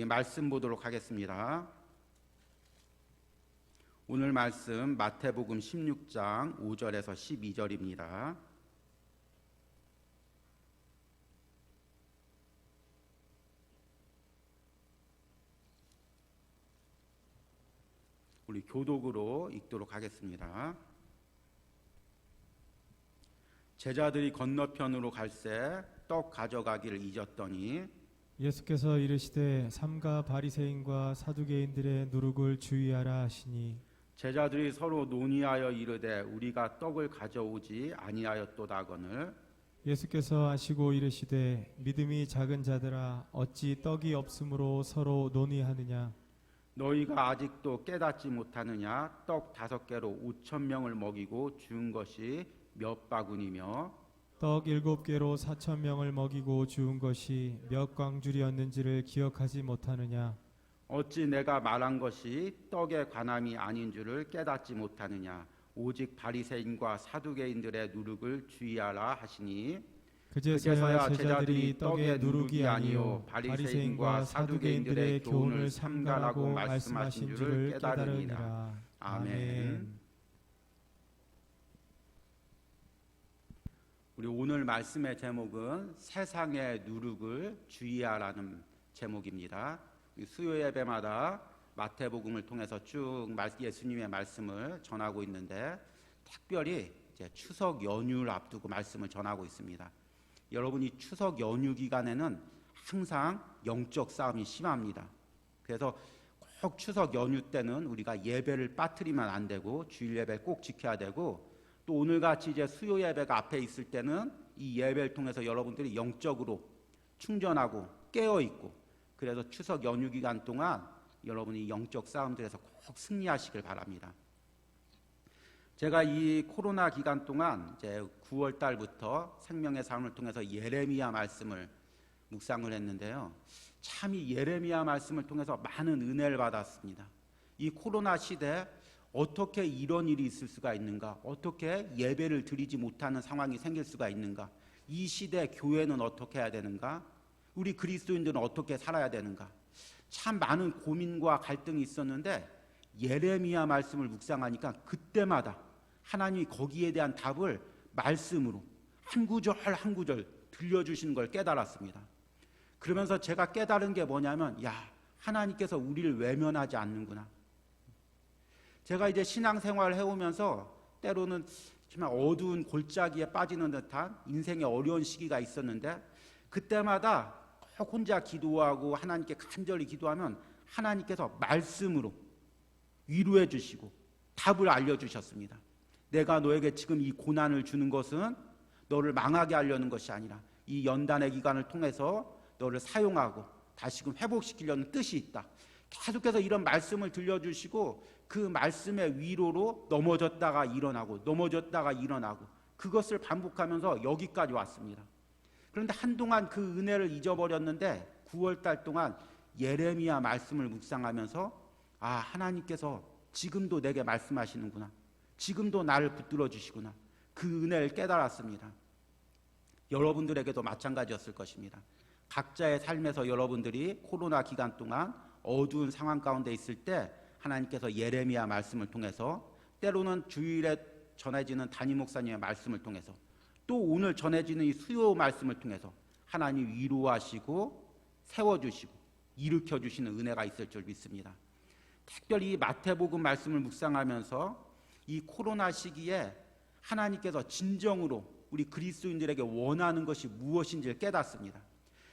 말씀 보도록 하겠습니다. 오늘 말씀 마태복음 16장 5절에서 12절입니다. 우리 교독으로 읽도록 하겠습니다. 제자들이 건너편으로 갈새 떡 가져가기를 잊었더니 예수께서 이르시되 삼가 바리새인과 사두개인들의 누룩을 주의하라 하시니 제자들이 서로 논의하여 이르되 우리가 떡을 가져오지 아니하였도다거늘 예수께서 아시고 이르시되 믿음이 작은 자들아 어찌 떡이 없으므로 서로 논의하느냐. 너희가 아직도 깨닫지 못하느냐. 떡 5개로 5,000명을 먹이고 주운 것이 몇 바구니며 떡 7개로 4,000명을 먹이고 주운 것이 몇 광줄이었는지를 기억하지 못하느냐. 어찌 내가 말한 것이 떡에 관함이 아닌 줄을 깨닫지 못하느냐. 오직 바리새인과 사두개인들의 누룩을 주의하라 하시니 그제서야 제자들이 떡의 누룩이 아니요 바리새인과 사두개인들의 교훈을 삼가라고 말씀하신 줄을 깨달으니라. 아멘. 우리 오늘 말씀의 제목은 세상의 누룩을 주의하라는 제목입니다. 수요 예배마다 마태복음을 통해서 쭉 예수님의 말씀을 전하고 있는데 특별히 이제 추석 연휴를 앞두고 말씀을 전하고 있습니다. 여러분, 이 추석 연휴 기간에는 항상 영적 싸움이 심합니다. 그래서 꼭 추석 연휴 때는 우리가 예배를 빠뜨리면 안 되고 주일 예배를 꼭 지켜야 되고, 또 오늘같이 이제 수요 예배가 앞에 있을 때는 이 예배를 통해서 여러분들이 영적으로 충전하고 깨어있고, 그래서 추석 연휴 기간 동안 여러분이 영적 싸움들에서 꼭 승리하시길 바랍니다. 제가 이 코로나 기간 동안 이제 9월 달부터 생명의 삶을 통해서 예레미야 말씀을 묵상을 했는데요. 참 이 예레미야 말씀을 통해서 많은 은혜를 받았습니다. 이 코로나 시대에 어떻게 이런 일이 있을 수가 있는가? 어떻게 예배를 드리지 못하는 상황이 생길 수가 있는가? 이 시대 교회는 어떻게 해야 되는가? 우리 그리스도인들은 어떻게 살아야 되는가? 참 많은 고민과 갈등이 있었는데 예레미야 말씀을 묵상하니까 그때마다 하나님이 거기에 대한 답을 말씀으로 한 구절 한 구절 들려주시는 걸 깨달았습니다. 그러면서 제가 깨달은 게 뭐냐면, 하나님께서 우리를 외면하지 않는구나. 제가 이제 신앙생활을 해오면서 때로는 정말 어두운 골짜기에 빠지는 듯한 인생의 어려운 시기가 있었는데, 그때마다 꼭 혼자 기도하고 하나님께 간절히 기도하면 하나님께서 말씀으로 위로해 주시고 답을 알려주셨습니다. 내가 너에게 지금 이 고난을 주는 것은 너를 망하게 하려는 것이 아니라 이 연단의 기간을 통해서 너를 사용하고 다시금 회복시키려는 뜻이 있다. 계속해서 이런 말씀을 들려주시고 그 말씀의 위로로 넘어졌다가 일어나고 넘어졌다가 일어나고 그것을 반복하면서 여기까지 왔습니다. 그런데 한동안 그 은혜를 잊어버렸는데 9월 달 동안 예레미야 말씀을 묵상하면서 하나님께서 지금도 내게 말씀하시는구나. 지금도 나를 붙들어 주시구나. 그 은혜를 깨달았습니다. 여러분들에게도 마찬가지였을 것입니다. 각자의 삶에서 여러분들이 코로나 기간 동안 어두운 상황 가운데 있을 때 하나님께서 예레미야 말씀을 통해서, 때로는 주일에 전해지는 담임 목사님의 말씀을 통해서, 또 오늘 전해지는 이 수요 말씀을 통해서 하나님 위로하시고 세워주시고 일으켜주시는 은혜가 있을 줄 믿습니다. 특별히 마태복음 말씀을 묵상하면서 이 코로나 시기에 하나님께서 진정으로 우리 그리스도인들에게 원하는 것이 무엇인지를 깨닫습니다.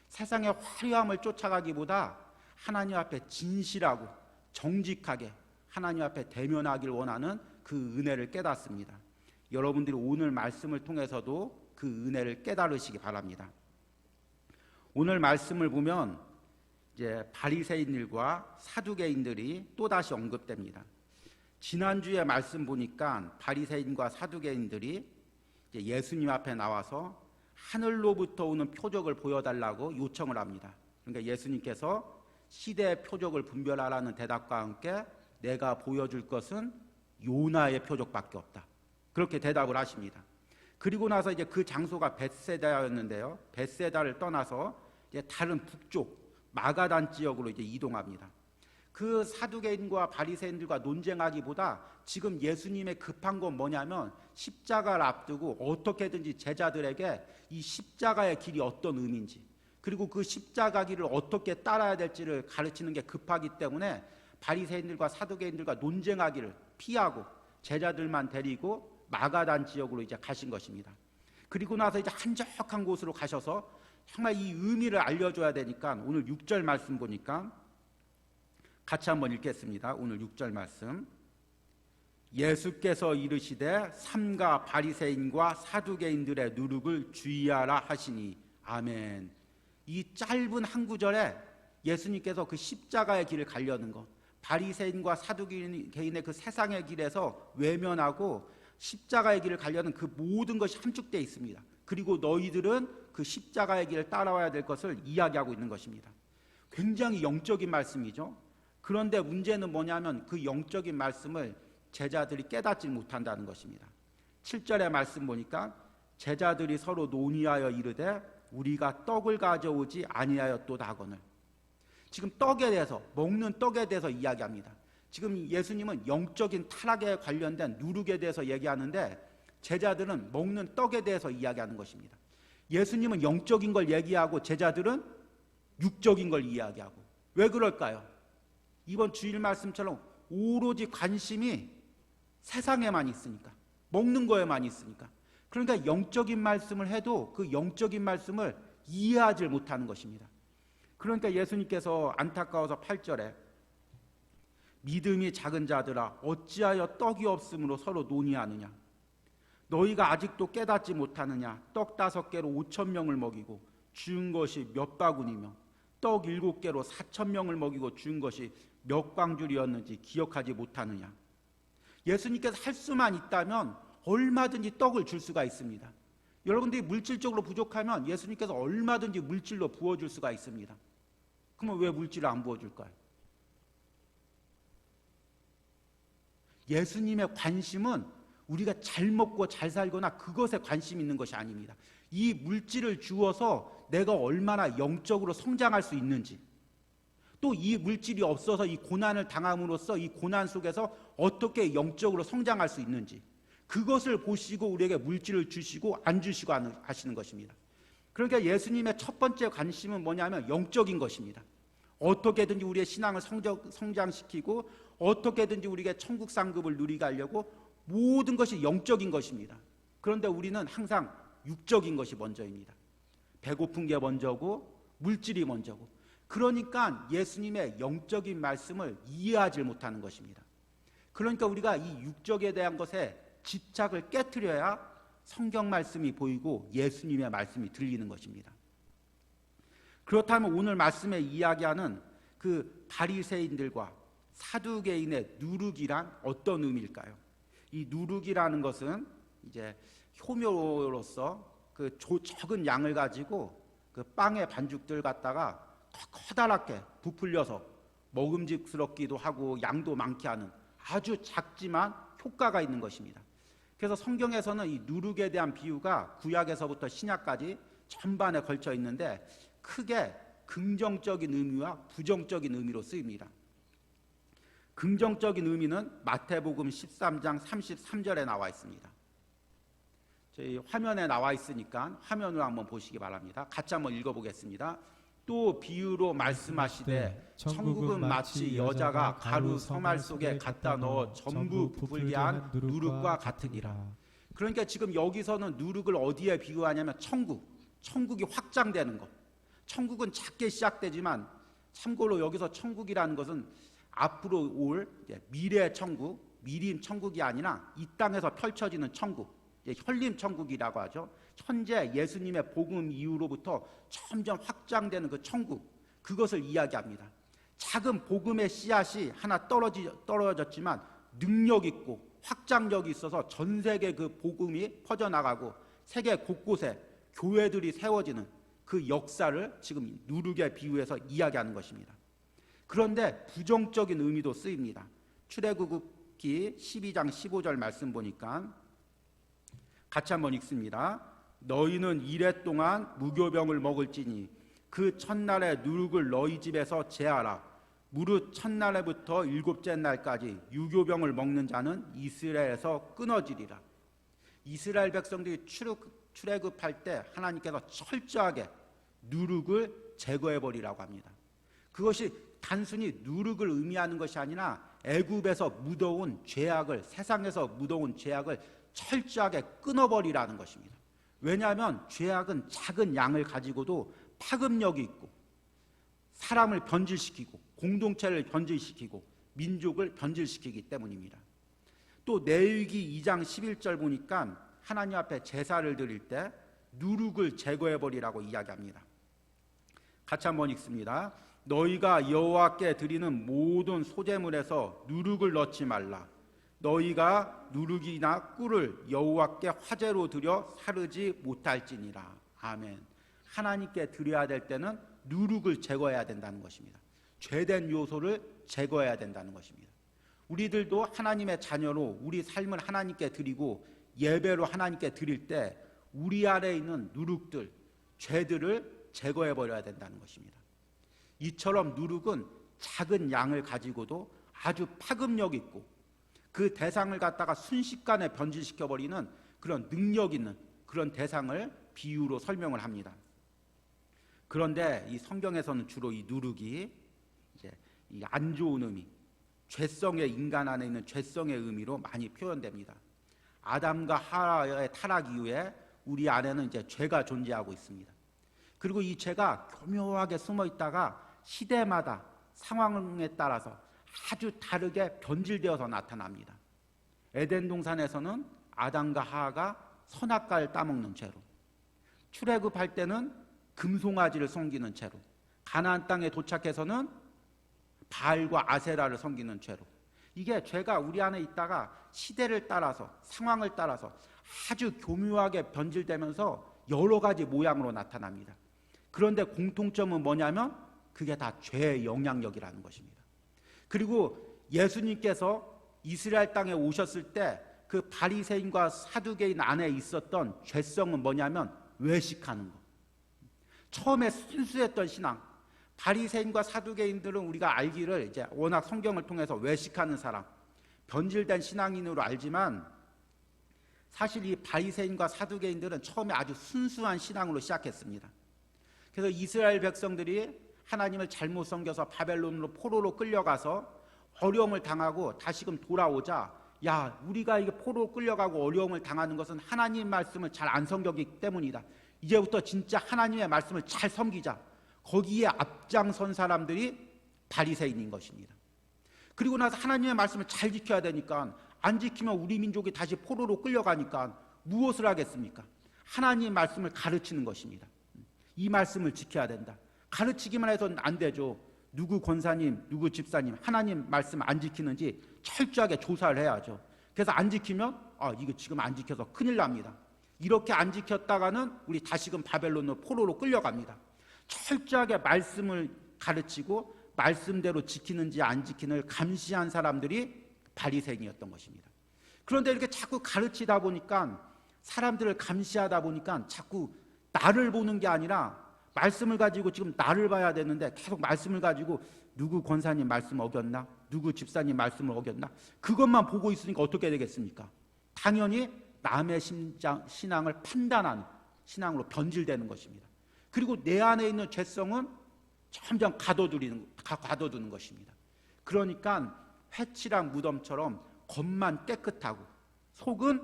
세상의 화려함을 쫓아가기보다 하나님 앞에 진실하고 정직하게 하나님 앞에 대면하길 원하는 그 은혜를 깨닫습니다. 여러분들이 오늘 말씀을 통해서도 그 은혜를 깨달으시기 바랍니다. 오늘 말씀을 보면 이제 바리새인들과 사두개인들이 또다시 언급됩니다. 지난주에 말씀 보니까 바리새인과 사두개인들이 이제 예수님 앞에 나와서 하늘로부터 오는 표적을 보여달라고 요청을 합니다. 그러니까 예수님께서 시대의 표적을 분별하라는 대답과 함께 내가 보여줄 것은 요나의 표적밖에 없다. 그렇게 대답을 하십니다. 그리고 나서 이제 그 장소가 벳세다였는데요. 벳세다를 떠나서 이제 다른 북쪽 마가단 지역으로 이제 이동합니다. 그 사두개인과 바리새인들과 논쟁하기보다 지금 예수님의 급한 건 뭐냐면 십자가를 앞두고 어떻게든지 제자들에게 이 십자가의 길이 어떤 의미인지, 그리고 그 십자가 길을 어떻게 따라야 될지를 가르치는 게 급하기 때문에 바리새인들과 사두개인들과 논쟁하기를 피하고 제자들만 데리고 마가단 지역으로 이제 가신 것입니다. 그리고 나서 이제 한적한 곳으로 가셔서 정말 이 의미를 알려줘야 되니까 오늘 6절 말씀 보니까 같이 한번 읽겠습니다. 오늘 6절 말씀. 예수께서 이르시되 삼가 바리새인과 사두개인들의 누룩을 주의하라 하시니. 아멘. 이 짧은 한 구절에 예수님께서 그 십자가의 길을 가려는 것, 바리새인과 사두개인의 그 세상의 길에서 외면하고 십자가의 길을 가려는 그 모든 것이 함축되어 있습니다. 그리고 너희들은 그 십자가의 길을 따라와야 될 것을 이야기하고 있는 것입니다. 굉장히 영적인 말씀이죠. 그런데 문제는 뭐냐면 그 영적인 말씀을 제자들이 깨닫지 못한다는 것입니다. 7절의 말씀 보니까 제자들이 서로 논의하여 이르되 우리가 떡을 가져오지 아니하였도다 하거늘. 지금 떡에 대해서, 먹는 떡에 대해서 이야기합니다. 지금 예수님은 영적인 타락에 관련된 누룩에 대해서 얘기하는데 제자들은 먹는 떡에 대해서 이야기하는 것입니다. 예수님은 영적인 걸 얘기하고 제자들은 육적인 걸 이야기하고. 왜 그럴까요? 이번 주일 말씀처럼 오로지 관심이 세상에만 있으니까, 먹는 거에만 있으니까. 그러니까 영적인 말씀을 해도 그 영적인 말씀을 이해하지 못하는 것입니다. 그러니까 예수님께서 안타까워서 8절에 믿음이 작은 자들아 어찌하여 떡이 없으므로 서로 논의하느냐. 너희가 아직도 깨닫지 못하느냐. 떡 5개로 5,000명을 먹이고 주은 것이 몇 바구니며 떡 7개로 4,000명을 먹이고 주은 것이 몇 광줄이었는지 기억하지 못하느냐. 예수님께서 할 수만 있다면 얼마든지 떡을 줄 수가 있습니다. 여러분들이 물질적으로 부족하면 예수님께서 얼마든지 물질로 부어줄 수가 있습니다. 그러면 왜 물질을 안 부어줄까요? 예수님의 관심은 우리가 잘 먹고 잘 살거나 그것에 관심 있는 것이 아닙니다. 이 물질을 주어서 내가 얼마나 영적으로 성장할 수 있는지, 또 이 물질이 없어서 이 고난을 당함으로써 이 고난 속에서 어떻게 영적으로 성장할 수 있는지, 그것을 보시고 우리에게 물질을 주시고 안 주시고 하시는 것입니다. 그러니까 예수님의 첫 번째 관심은 뭐냐면 영적인 것입니다. 어떻게든지 우리의 신앙을 성장시키고 어떻게든지 우리에게 천국 상급을 누리게 하려고 모든 것이 영적인 것입니다. 그런데 우리는 항상 육적인 것이 먼저입니다. 배고픈 게 먼저고 물질이 먼저고. 그러니까 예수님의 영적인 말씀을 이해하지 못하는 것입니다. 그러니까 우리가 이 육적에 대한 것에 집착을 깨트려야 성경 말씀이 보이고 예수님의 말씀이 들리는 것입니다. 그렇다면 오늘 말씀에 이야기하는 그 바리새인들과 사두개인의 누룩이란 어떤 의미일까요? 이 누룩이라는 것은 이제 효묘로서 그 적은 양을 가지고 그 빵의 반죽들 갖다가 커다랗게 부풀려서 먹음직스럽기도 하고 양도 많게 하는 아주 작지만 효과가 있는 것입니다. 그래서 성경에서는 이 누룩에 대한 비유가 구약에서부터 신약까지 전반에 걸쳐 있는데 크게 긍정적인 의미와 부정적인 의미로 쓰입니다. 긍정적인 의미는 마태복음 13장 33절에 나와 있습니다. 저희 화면에 나와 있으니까 화면으로 한번 보시기 바랍니다. 같이 한번 읽어보겠습니다. 또 비유로 말씀하시되 천국은 마치 여자가 가루 서말 속에 갖다 넣어 전부 부풀게 한 누룩과 같으니라. 그러니까 지금 여기서는 누룩을 어디에 비유하냐면 천국이 확장되는 것. 천국은 작게 시작되지만 참고로 여기서 천국이라는 것은 앞으로 올 미래 천국, 미림 천국이 아니라 이 땅에서 펼쳐지는 천국, 현림 천국이라고 하죠. 현재 예수님의 복음 이후로부터 점점 확장되는 그 천국, 그것을 이야기합니다. 작은 복음의 씨앗이 하나 떨어졌지만 능력 있고 확장력이 있어서 전 세계 그 복음이 퍼져나가고 세계 곳곳에 교회들이 세워지는 그 역사를 지금 누룩에 비유해서 이야기하는 것입니다. 그런데 부정적인 의미도 쓰입니다. 출애굽기 12장 15절 말씀 보니까 같이 한번 읽습니다. 너희는 이레 동안 무교병을 먹을지니 그 첫날에 누룩을 너희 집에서 제하라. 무릇 첫날에부터 7째 날까지 유교병을 먹는 자는 이스라엘에서 끊어지리라. 이스라엘 백성들이 출애굽할 때 하나님께서 철저하게 누룩을 제거해버리라고 합니다. 그것이 단순히 누룩을 의미하는 것이 아니라 애굽에서 묻어온 죄악을, 세상에서 묻어온 죄악을 철저하게 끊어버리라는 것입니다. 왜냐하면 죄악은 작은 양을 가지고도 파급력이 있고 사람을 변질시키고 공동체를 변질시키고 민족을 변질시키기 때문입니다. 또 레위기 2장 11절 보니까 하나님 앞에 제사를 드릴 때 누룩을 제거해버리라고 이야기합니다. 같이 한번 읽습니다. 너희가 여호와께 드리는 모든 소제물에서 누룩을 넣지 말라. 너희가 누룩이나 꿀을 여호와께 화제로 드려 사르지 못할지니라. 아멘. 하나님께 드려야 될 때는 누룩을 제거해야 된다는 것입니다. 죄된 요소를 제거해야 된다는 것입니다. 우리들도 하나님의 자녀로 우리 삶을 하나님께 드리고 예배로 하나님께 드릴 때 우리 안에 있는 누룩들, 죄들을 제거해버려야 된다는 것입니다. 이처럼 누룩은 작은 양을 가지고도 아주 파급력 있고 그 대상을 갖다가 순식간에 변질시켜버리는 그런 능력 있는 그런 대상을 비유로 설명을 합니다. 그런데 이 성경에서는 주로 이 누룩이 이제 이 안 좋은 의미, 죄성의 인간 안에 있는 죄성의 의미로 많이 표현됩니다. 아담과 하와의 타락 이후에 우리 안에는 이제 죄가 존재하고 있습니다. 그리고 이 죄가 교묘하게 숨어 있다가 시대마다 상황에 따라서 아주 다르게 변질되어서 나타납니다. 에덴 동산에서는 아담과 하와가 선악과를 따먹는 죄로, 출애굽할 때는 금송아지를 섬기는 죄로, 가나안 땅에 도착해서는 바알과 아세라를 섬기는 죄로, 이게 죄가 우리 안에 있다가 시대를 따라서 상황을 따라서 아주 교묘하게 변질되면서 여러 가지 모양으로 나타납니다. 그런데 공통점은 뭐냐면 그게 다 죄의 영향력이라는 것입니다. 그리고 예수님께서 이스라엘 땅에 오셨을 때 그 바리새인과 사두개인 안에 있었던 죄성은 뭐냐면 외식하는 것. 처음에 순수했던 신앙, 바리새인과 사두개인들은 우리가 알기를 이제 워낙 성경을 통해서 외식하는 사람, 변질된 신앙인으로 알지만 사실 이 바리새인과 사두개인들은 처음에 아주 순수한 신앙으로 시작했습니다. 그래서 이스라엘 백성들이 하나님을 잘못 섬겨서 바벨론으로 포로로 끌려가서 어려움을 당하고 다시금 돌아오자, 야, 우리가 이게 포로로 끌려가고 어려움을 당하는 것은 하나님 말씀을 잘 안 섬겼기 때문이다. 이제부터 진짜 하나님의 말씀을 잘 섬기자. 거기에 앞장선 사람들이 바리새인인 것입니다. 그리고 나서 하나님의 말씀을 잘 지켜야 되니까 안 지키면 우리 민족이 다시 포로로 끌려가니까 무엇을 하겠습니까? 하나님의 말씀을 가르치는 것입니다. 이 말씀을 지켜야 된다. 가르치기만 해서는 안 되죠. 누구 권사님, 누구 집사님 하나님 말씀 안 지키는지 철저하게 조사를 해야죠. 그래서 안 지키면 이거 지금 안 지켜서 큰일 납니다. 이렇게 안 지켰다가는 우리 다시금 바벨론으로 포로로 끌려갑니다. 철저하게 말씀을 가르치고 말씀대로 지키는지 안 지키는지 감시한 사람들이 바리새인이었던 것입니다. 그런데 이렇게 자꾸 가르치다 보니까 사람들을 감시하다 보니까 자꾸 나를 보는 게 아니라 말씀을 가지고 지금 나를 봐야 되는데 계속 말씀을 가지고 누구 권사님 말씀 어겼나? 누구 집사님 말씀을 어겼나? 그것만 보고 있으니까 어떻게 되겠습니까? 당연히 남의 신앙을 판단하는 신앙으로 변질되는 것입니다. 그리고 내 안에 있는 죄성은 점점 가둬두는 것입니다. 그러니까 회칠한 무덤처럼 겉만 깨끗하고 속은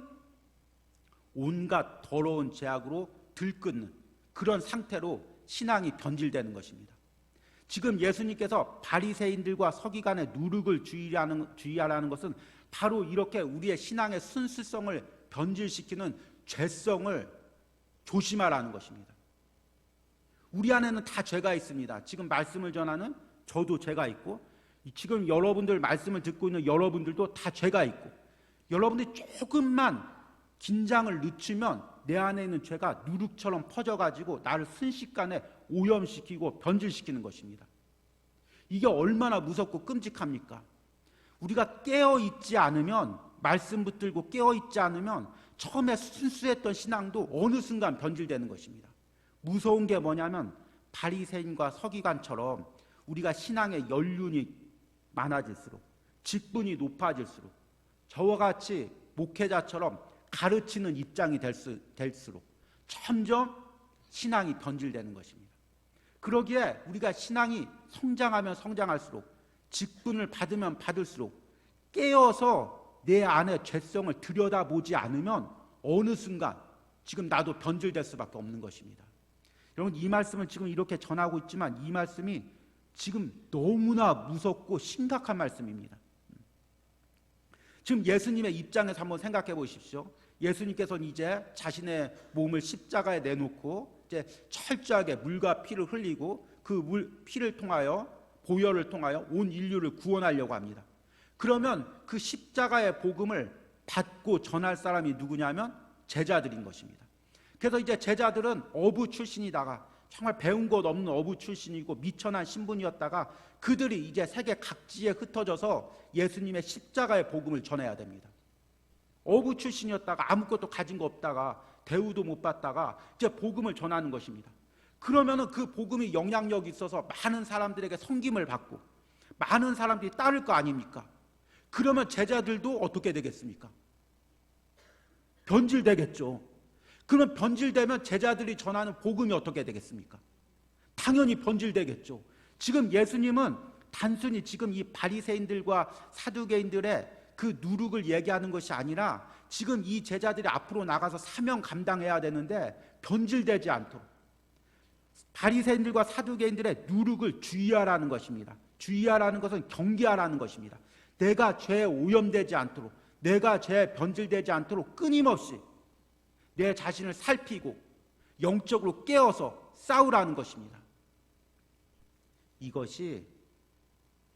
온갖 더러운 죄악으로 들끓는 그런 상태로 신앙이 변질되는 것입니다. 지금 예수님께서 바리새인들과 서기관의 누룩을 주의하라는 것은 바로 이렇게 우리의 신앙의 순수성을 변질시키는 죄성을 조심하라는 것입니다. 우리 안에는 다 죄가 있습니다. 지금 말씀을 전하는 저도 죄가 있고 지금 여러분들 말씀을 듣고 있는 여러분들도 다 죄가 있고 여러분들이 조금만 긴장을 늦추면 내 안에 있는 죄가 누룩처럼 퍼져가지고 나를 순식간에 오염시키고 변질시키는 것입니다. 이게 얼마나 무섭고 끔찍합니까? 우리가 깨어있지 않으면 말씀 붙들고 깨어있지 않으면 처음에 순수했던 신앙도 어느 순간 변질되는 것입니다. 무서운 게 뭐냐면 바리새인과 서기관처럼 우리가 신앙의 연륜이 많아질수록, 직분이 높아질수록, 저와 같이 목회자처럼 가르치는 입장이 될수록 점점 신앙이 변질되는 것입니다. 그러기에 우리가 신앙이 성장하면 성장할수록, 직분을 받으면 받을수록 깨어서 내 안의 죄성을 들여다보지 않으면 어느 순간 지금 나도 변질될 수밖에 없는 것입니다. 여러분, 이 말씀을 지금 이렇게 전하고 있지만 이 말씀이 지금 너무나 무섭고 심각한 말씀입니다. 지금 예수님의 입장에서 한번 생각해 보십시오. 예수님께서는 이제 자신의 몸을 십자가에 내놓고 이제 철저하게 물과 피를 흘리고 그 피를 통하여, 보혈을 통하여 온 인류를 구원하려고 합니다. 그러면 그 십자가의 복음을 받고 전할 사람이 누구냐면 제자들인 것입니다. 그래서 이제 제자들은 어부 출신이다가 정말 배운 것 없는 어부 출신이고 미천한 신분이었다가 그들이 이제 세계 각지에 흩어져서 예수님의 십자가의 복음을 전해야 됩니다. 어부 출신이었다가 아무것도 가진 거 없다가 대우도 못 받다가 이제 복음을 전하는 것입니다. 그러면은 그 복음이 영향력이 있어서 많은 사람들에게 섬김을 받고 많은 사람들이 따를 거 아닙니까? 그러면 제자들도 어떻게 되겠습니까? 변질되겠죠. 그럼 변질되면 제자들이 전하는 복음이 어떻게 되겠습니까? 당연히 변질되겠죠. 지금 예수님은 단순히 지금 이 바리새인들과 사두개인들의 그 누룩을 얘기하는 것이 아니라 지금 이 제자들이 앞으로 나가서 사명 감당해야 되는데 변질되지 않도록 바리새인들과 사두개인들의 누룩을 주의하라는 것입니다. 주의하라는 것은 경계하라는 것입니다. 내가 죄에 오염되지 않도록, 내가 죄에 변질되지 않도록 끊임없이 내 자신을 살피고 영적으로 깨어서 싸우라는 것입니다. 이것이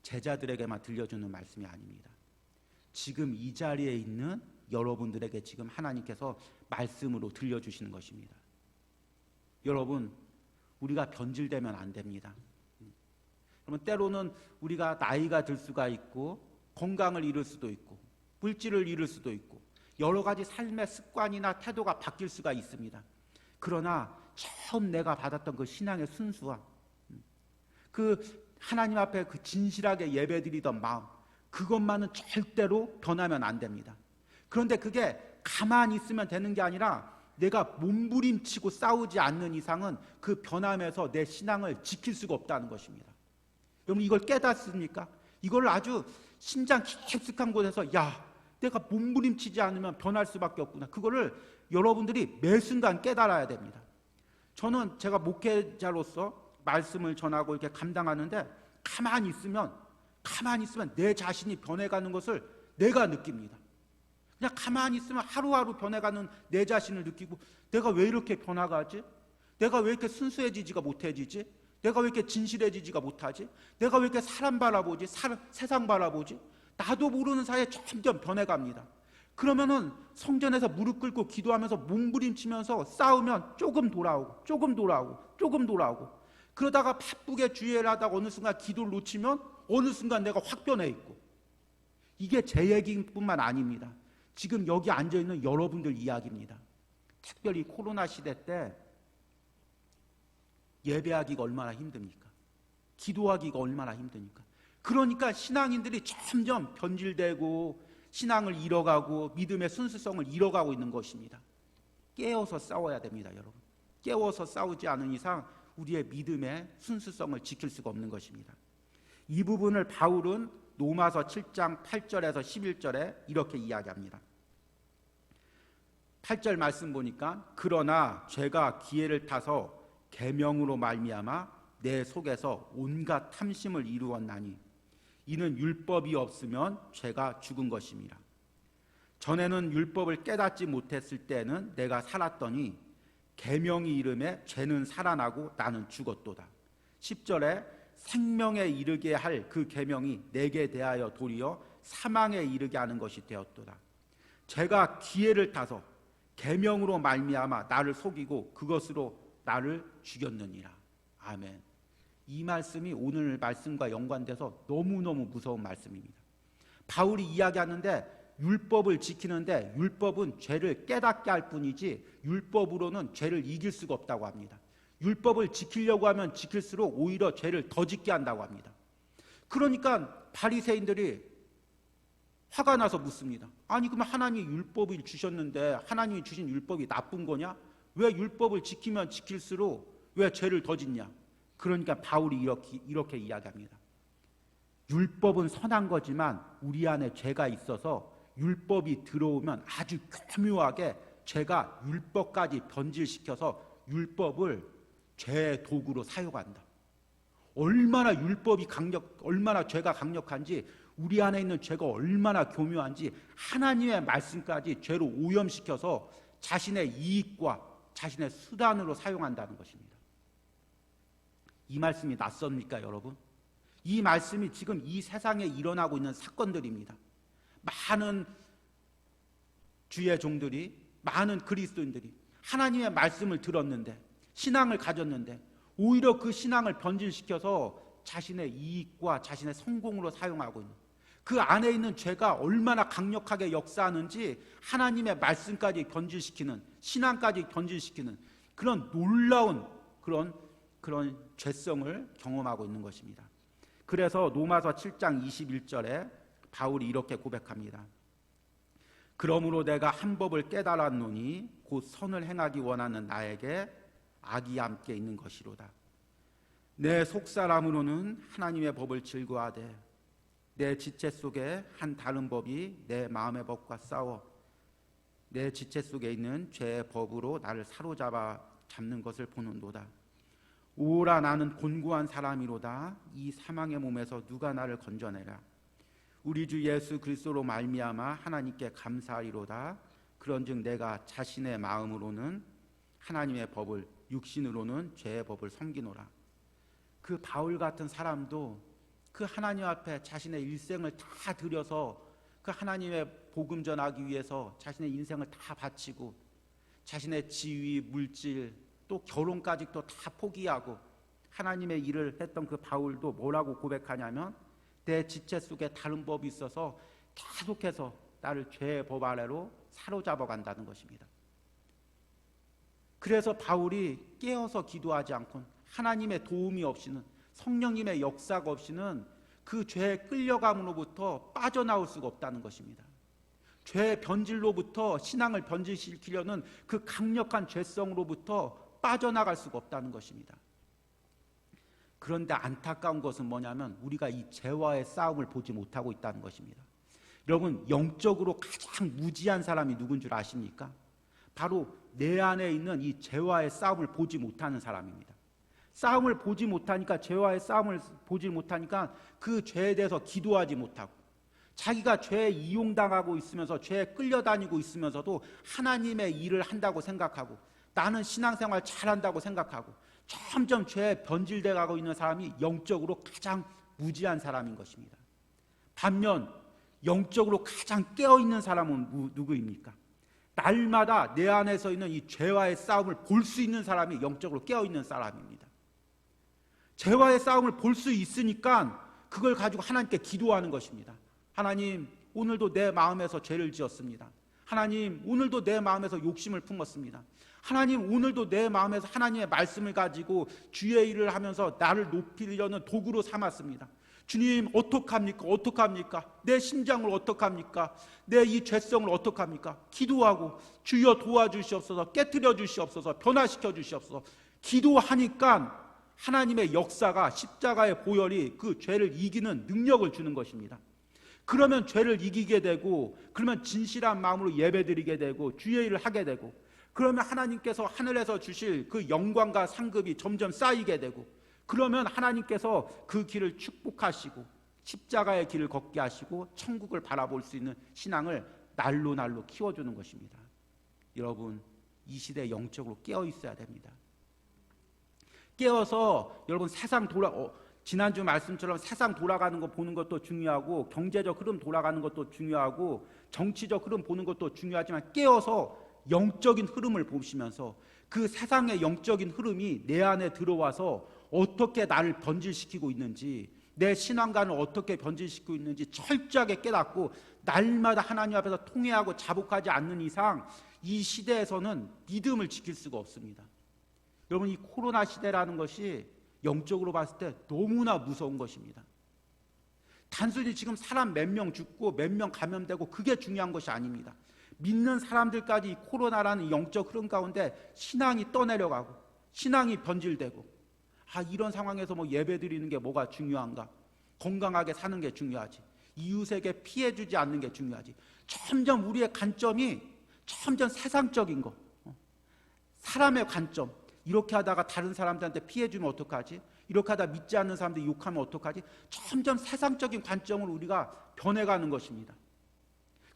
제자들에게만 들려주는 말씀이 아닙니다. 지금 이 자리에 있는 여러분들에게 지금 하나님께서 말씀으로 들려주시는 것입니다. 여러분, 우리가 변질되면 안 됩니다. 그러면 때로는 우리가 나이가 들 수가 있고 건강을 잃을 수도 있고 물질을 잃을 수도 있고 여러 가지 삶의 습관이나 태도가 바뀔 수가 있습니다. 그러나 처음 내가 받았던 그 신앙의 순수함, 그 하나님 앞에 그 진실하게 예배드리던 마음, 그것만은 절대로 변하면 안 됩니다. 그런데 그게 가만히 있으면 되는 게 아니라 내가 몸부림치고 싸우지 않는 이상은 그 변함에서 내 신앙을 지킬 수가 없다는 것입니다. 여러분, 이걸 깨닫습니까? 이걸 아주 심장 깊숙한 곳에서 내가 몸부림치지 않으면 변할 수밖에 없구나. 그거를 여러분들이 매 순간 깨달아야 됩니다. 저는 제가 목회자로서 말씀을 전하고 이렇게 감당하는데 가만히 있으면 내 자신이 변해가는 것을 내가 느낍니다. 그냥 가만히 있으면 하루하루 변해가는 내 자신을 느끼고 내가 왜 이렇게 변화가지? 내가 왜 이렇게 순수해지지가 못해지지? 내가 왜 이렇게 진실해지지가 못하지? 내가 왜 이렇게 사람 바라보지? 세상 바라보지? 나도 모르는 사이에 점점 변해갑니다. 그러면은 성전에서 무릎 꿇고 기도하면서 몸부림치면서 싸우면 조금 돌아오고 그러다가 바쁘게 주의를 하다가 어느 순간 기도를 놓치면 어느 순간 내가 확 변해 있고, 이게 제 얘기뿐만 아닙니다. 지금 여기 앉아있는 여러분들 이야기입니다. 특별히 코로나 시대 때 예배하기가 얼마나 힘듭니까? 기도하기가 얼마나 힘드니까. 그러니까 신앙인들이 점점 변질되고 신앙을 잃어가고 믿음의 순수성을 잃어가고 있는 것입니다. 깨어서 싸워야 됩니다, 여러분. 깨워서 싸우지 않은 이상 우리의 믿음의 순수성을 지킬 수가 없는 것입니다. 이 부분을 바울은 로마서 7장 8절에서 11절에 이렇게 이야기합니다. 8절 말씀 보니까 그러나 죄가 기회를 타서 계명으로 말미암아 내 속에서 온갖 탐심을 이루었나니 이는 율법이 없으면 죄가 죽은 것입니다. 전에는 율법을 깨닫지 못했을 때는 내가 살았더니 계명이 이름에 죄는 살아나고 나는 죽었도다. 10절에 생명에 이르게 할 그 계명이 내게 대하여 도리어 사망에 이르게 하는 것이 되었도다. 죄가 기회를 타서 계명으로 말미암아 나를 속이고 그것으로 나를 죽였느니라. 아멘. 이 말씀이 오늘 말씀과 연관돼서 너무너무 무서운 말씀입니다. 바울이 이야기하는데 율법을 지키는데 율법은 죄를 깨닫게 할 뿐이지 율법으로는 죄를 이길 수가 없다고 합니다. 율법을 지키려고 하면 지킬수록 오히려 죄를 더 짓게 한다고 합니다. 그러니까 바리새인들이 화가 나서 묻습니다. 아니 그러면 하나님이 율법을 주셨는데 하나님이 주신 율법이 나쁜 거냐? 왜 율법을 지키면 지킬수록 왜 죄를 더 짓냐? 그러니까 바울이 이렇게 이야기합니다. 율법은 선한 거지만 우리 안에 죄가 있어서 율법이 들어오면 아주 교묘하게 죄가 율법까지 변질시켜서 율법을 죄의 도구로 사용한다. 얼마나 죄가 강력한지, 우리 안에 있는 죄가 얼마나 교묘한지 하나님의 말씀까지 죄로 오염시켜서 자신의 이익과 자신의 수단으로 사용한다는 것입니다. 이 말씀이 낯섭니까, 여러분? 이 말씀이 지금 이 세상에 일어나고 있는 사건들입니다. 많은 주의 종들이, 많은 그리스도인들이 하나님의 말씀을 들었는데, 신앙을 가졌는데 오히려 그 신앙을 변질시켜서 자신의 이익과 자신의 성공으로 사용하고 있는, 그 안에 있는 죄가 얼마나 강력하게 역사하는지 하나님의 말씀까지 변질시키는, 신앙까지 변질시키는 그런 놀라운 그런 죄성을 경험하고 있는 것입니다. 그래서 로마서 7장 21절에 바울이 이렇게 고백합니다. 그러므로 내가 한 법을 깨달았노니 곧 선을 행하기 원하는 나에게 악이 함께 있는 것이로다. 내 속사람으로는 하나님의 법을 즐거워하되 내 지체 속에 한 다른 법이 내 마음의 법과 싸워 내 지체 속에 있는 죄의 법으로 나를 잡는 것을 보는도다. 오라 나는 곤고한 사람이로다. 이 사망의 몸에서 누가 나를 건져내랴. 우리 주 예수 그리스도로 말미암아 하나님께 감사하리로다. 그런즉 내가 자신의 마음으로는 하나님의 법을, 육신으로는 죄의 법을 섬기노라. 그 바울 같은 사람도 그 하나님 앞에 자신의 일생을 다 들여서 그 하나님의 복음 전하기 위해서 자신의 인생을 다 바치고 자신의 지위, 물질, 또 결혼까지도 다 포기하고 하나님의 일을 했던 그 바울도 뭐라고 고백하냐면, 내 지체 속에 다른 법이 있어서 계속해서 나를 죄의 법 아래로 사로잡아 간다는 것입니다. 그래서 바울이 깨어서 기도하지 않고는, 하나님의 도움이 없이는, 성령님의 역사가 없이는 그 죄의 끌려감으로부터 빠져나올 수가 없다는 것입니다. 죄의 변질로부터 신앙을 변질시키려는 그 강력한 죄성으로부터 빠져나갈 수가 없다는 것입니다. 그런데 안타까운 것은 뭐냐면 우리가 이 죄와의 싸움을 보지 못하고 있다는 것입니다. 여러분, 영적으로 가장 무지한 사람이 누군 줄 아십니까? 바로 내 안에 있는 이 죄와의 싸움을 보지 못하는 사람입니다. 싸움을 보지 못하니까, 죄와의 싸움을 보지 못하니까 그 죄에 대해서 기도하지 못하고, 자기가 죄에 이용당하고 있으면서 죄에 끌려다니고 있으면서도 하나님의 일을 한다고 생각하고 나는 신앙생활 잘한다고 생각하고 점점 죄에 변질돼 가고 있는 사람이 영적으로 가장 무지한 사람인 것입니다. 반면 영적으로 가장 깨어있는 사람은 누구입니까? 날마다 내 안에서 있는 이 죄와의 싸움을 볼 수 있는 사람이 영적으로 깨어있는 사람입니다. 죄와의 싸움을 볼 수 있으니까 그걸 가지고 하나님께 기도하는 것입니다. 하나님, 오늘도 내 마음에서 죄를 지었습니다. 하나님, 오늘도 내 마음에서 욕심을 품었습니다. 하나님, 오늘도 내 마음에서 하나님의 말씀을 가지고 주의 일을 하면서 나를 높이려는 도구로 삼았습니다. 주님, 어떡합니까? 내 심장을 어떡합니까? 내 이 죄성을 어떡합니까? 기도하고 주여 도와주시옵소서, 깨트려 주시옵소서, 변화시켜 주시옵소서. 기도하니까 하나님의 역사가, 십자가의 보혈이 그 죄를 이기는 능력을 주는 것입니다. 그러면 죄를 이기게 되고, 그러면 진실한 마음으로 예배드리게 되고 주의 일을 하게 되고, 그러면 하나님께서 하늘에서 주실 그 영광과 상급이 점점 쌓이게 되고, 그러면 하나님께서 그 길을 축복하시고 십자가의 길을 걷게 하시고 천국을 바라볼 수 있는 신앙을 날로 키워주는 것입니다. 여러분, 이 시대에 영적으로 깨어 있어야 됩니다. 깨어서 여러분, 지난주 말씀처럼 세상 돌아가는 거 보는 것도 중요하고, 경제적 흐름 돌아가는 것도 중요하고, 정치적 흐름 보는 것도 중요하지만 깨어서 영적인 흐름을 보시면서 그 세상의 영적인 흐름이 내 안에 들어와서 어떻게 나를 변질시키고 있는지, 내 신앙관을 어떻게 변질시키고 있는지 철저하게 깨닫고 날마다 하나님 앞에서 통회하고 자복하지 않는 이상 이 시대에서는 믿음을 지킬 수가 없습니다. 여러분, 이 코로나 시대라는 것이 영적으로 봤을 때 너무나 무서운 것입니다. 단순히 지금 사람 몇 명 죽고 몇 명 감염되고 그게 중요한 것이 아닙니다. 믿는 사람들까지 이 코로나라는 영적 흐름 가운데 신앙이 떠내려가고 신앙이 변질되고, 이런 상황에서 뭐 예배 드리는 게 뭐가 중요한가? 건강하게 사는 게 중요하지. 이웃에게 피해 주지 않는 게 중요하지. 점점 우리의 관점이 점점 세상적인 거, 사람의 관점, 이렇게 하다가 다른 사람들한테 피해 주면 어떡하지? 이렇게 하다 믿지 않는 사람들 욕하면 어떡하지? 점점 세상적인 관점으로 우리가 변해가는 것입니다.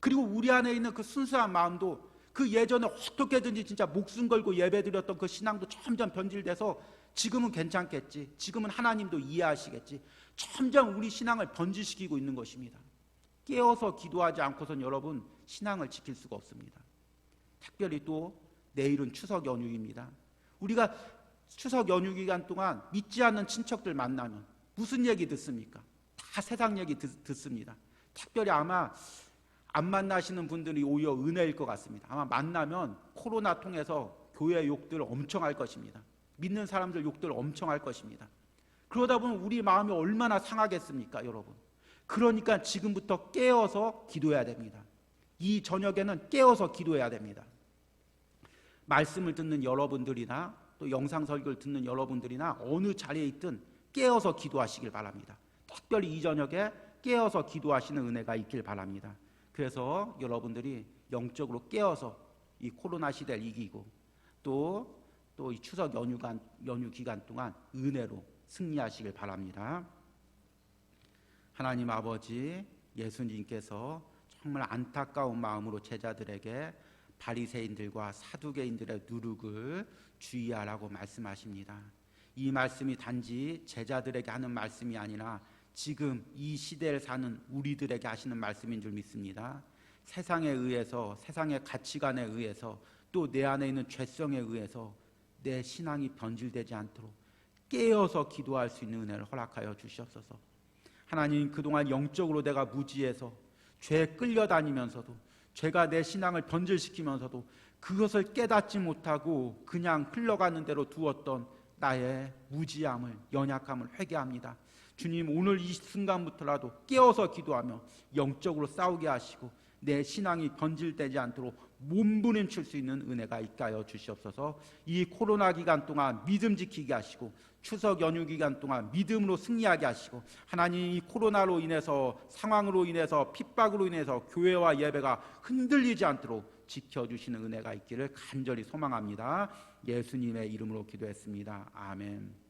그리고 우리 안에 있는 그 순수한 마음도, 그 예전에 어떻게든지 진짜 목숨 걸고 예배드렸던 그 신앙도 점점 변질돼서 지금은 괜찮겠지, 지금은 하나님도 이해하시겠지, 점점 우리 신앙을 변질시키고 있는 것입니다. 깨어서 기도하지 않고선 여러분 신앙을 지킬 수가 없습니다. 특별히 또 내일은 추석 연휴입니다. 우리가 추석 연휴 기간 동안 믿지 않는 친척들 만나면 무슨 얘기 듣습니까? 다 세상 얘기 듣습니다. 특별히 아마 안 만나시는 분들이 오히려 은혜일 것 같습니다. 아마 만나면 코로나 통해서 교회 욕들 엄청 할 것입니다. 믿는 사람들 욕들 엄청 할 것입니다. 그러다 보면 우리 마음이 얼마나 상하겠습니까, 여러분? 그러니까 지금부터 깨어서 기도해야 됩니다. 이 저녁에는 깨어서 기도해야 됩니다. 말씀을 듣는 여러분들이나 또 영상 설교를 듣는 여러분들이나 어느 자리에 있든 깨어서 기도하시길 바랍니다. 특별히 이 저녁에 깨어서 기도하시는 은혜가 있길 바랍니다. 그래서 여러분들이 영적으로 깨어서 이 코로나 시대를 이기고 또 이 추석 연휴 기간 동안 은혜로 승리하시길 바랍니다. 하나님 아버지, 예수님께서 정말 안타까운 마음으로 제자들에게 바리새인들과 사두개인들의 누룩을 주의하라고 말씀하십니다. 이 말씀이 단지 제자들에게 하는 말씀이 아니라 지금 이 시대를 사는 우리들에게 하시는 말씀인 줄 믿습니다. 세상에 의해서, 세상의 가치관에 의해서, 또 내 안에 있는 죄성에 의해서 내 신앙이 변질되지 않도록 깨어서 기도할 수 있는 은혜를 허락하여 주시옵소서. 하나님, 그동안 영적으로 내가 무지해서 죄에 끌려다니면서도, 죄가 내 신앙을 변질시키면서도 그것을 깨닫지 못하고 그냥 흘러가는 대로 두었던 나의 무지함을, 연약함을 회개합니다. 주님, 오늘 이 순간부터라도 깨어서 기도하며 영적으로 싸우게 하시고 내 신앙이 변질되지 않도록 몸부림칠 수 있는 은혜가 있게 하여 주시옵소서. 이 코로나 기간 동안 믿음 지키게 하시고 추석 연휴 기간 동안 믿음으로 승리하게 하시고, 하나님, 이 코로나로 인해서, 상황으로 인해서, 핍박으로 인해서 교회와 예배가 흔들리지 않도록 지켜주시는 은혜가 있기를 간절히 소망합니다. 예수님의 이름으로 기도했습니다. 아멘.